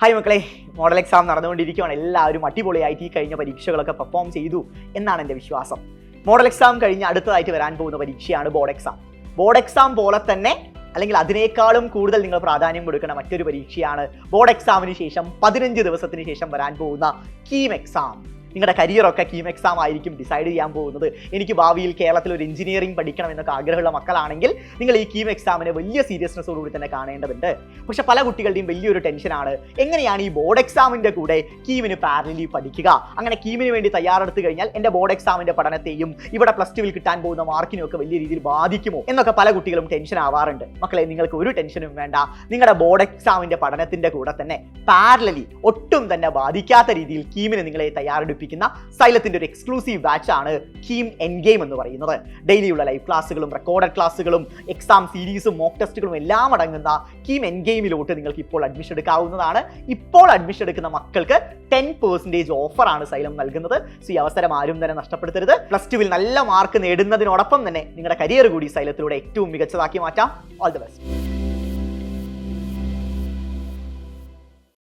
Hi മക്കളെ, model exam നടന്നുകൊണ്ടിരിക്കുകയാണ്. എല്ലാവരും അടിപൊളിയായിട്ട് ഈ കഴിഞ്ഞ പരീക്ഷകളൊക്കെ പെർഫോം ചെയ്തു എന്നാണ് എൻ്റെ വിശ്വാസം. മോഡൽ എക്സാം കഴിഞ്ഞ് അടുത്തതായിട്ട് വരാൻ പോകുന്ന പരീക്ഷയാണ് ബോർഡ് എക്സാം. ബോർഡ് എക്സാം പോലെ തന്നെ അല്ലെങ്കിൽ അതിനേക്കാളും കൂടുതൽ നിങ്ങൾ പ്രാധാന്യം കൊടുക്കുന്ന മറ്റൊരു പരീക്ഷയാണ് ബോർഡ് എക്സാമിന് ശേഷം 15 ദിവസത്തിന് ശേഷം വരാൻ പോകുന്ന കീം എക്സാം. നിങ്ങളുടെ കരിയറൊക്കെ കീം എക്സാം ആയിരിക്കും ഡിസൈഡ് ചെയ്യാൻ പോകുന്നത്. എനിക്ക് ഭാവിയിൽ കേരളത്തിൽ ഒരു എഞ്ചിനീയറിംഗ് പഠിക്കണം എന്നൊക്കെ ആഗ്രഹമുള്ള മക്കളാണെങ്കിൽ നിങ്ങൾ ഈ കീം എക്സാമിനെ വലിയ സീരിയസ്നെസ്സോടുകൂടി തന്നെ കാണേണ്ടതുണ്ട്. പക്ഷെ പല കുട്ടികളുടെയും വലിയൊരു ടെൻഷനാണ്, എങ്ങനെയാണ് ഈ ബോർഡ് എക്സാമിൻ്റെ കൂടെ കീമിന് പാരലലി പഠിക്കുക? അങ്ങനെ കീമിന് വേണ്ടി തയ്യാറെടുത്ത് കഴിഞ്ഞാൽ എൻ്റെ ബോർഡ് എക്സാമിൻ്റെ പഠനത്തെയും ഇവിടെ +2 കിട്ടാൻ പോകുന്ന മാർക്കിനും ഒക്കെ വലിയ രീതിയിൽ ബാധിക്കുമോ എന്നൊക്കെ പല കുട്ടികളും ടെൻഷൻ ആവാറുണ്ട്. മക്കളെ, നിങ്ങൾക്ക് ഒരു ടെൻഷനും വേണ്ട. നിങ്ങളുടെ ബോർഡ് എക്സാമിൻ്റെ പഠനത്തിൻ്റെ കൂടെ തന്നെ പാരലലി ഒട്ടും തന്നെ ബാധിക്കാത്ത രീതിയിൽ കീമിന് നിങ്ങളെ തയ്യാറെടുപ്പിക്കുന്ന സൈലത്തിന്റെ ഒരു എക്സ്ക്ലൂസീവ് ബാച്ച് ആണ് കീം എൻഗെയിം എന്ന് പറയുന്നത്. ഡെയിലിയുള്ള ലൈവ് ക്ലാസ്സുകളും റെക്കോർഡഡ് ക്ലാസ്സുകളും എക്സാം സീരീസും മോക്ക് ടെസ്റ്റുകളും എല്ലാം അടങ്ങുന്ന കീം എൻഗെയിമിലോട്ട് നിങ്ങൾക്ക് ഇപ്പോൾ അഡ്മിഷൻ എടുക്കാവുന്നതാണ്. ഇപ്പോൾ അഡ്മിഷൻ എടുക്കുന്ന മക്കൾക്ക് 10% ഓഫറാണ് സൈലം നൽകുന്നത്. സോ ഈ അവസരം ആരും തന്നെ നഷ്ടപ്പെടുത്തരുത്. +2 നല്ല മാർക്ക് നേടുന്നതിനോടൊപ്പം തന്നെ നിങ്ങളുടെ കരിയർ കൂടി സൈലത്തിലൂടെ ഏറ്റവും മികച്ചതാക്കി മാറ്റാം. All the best.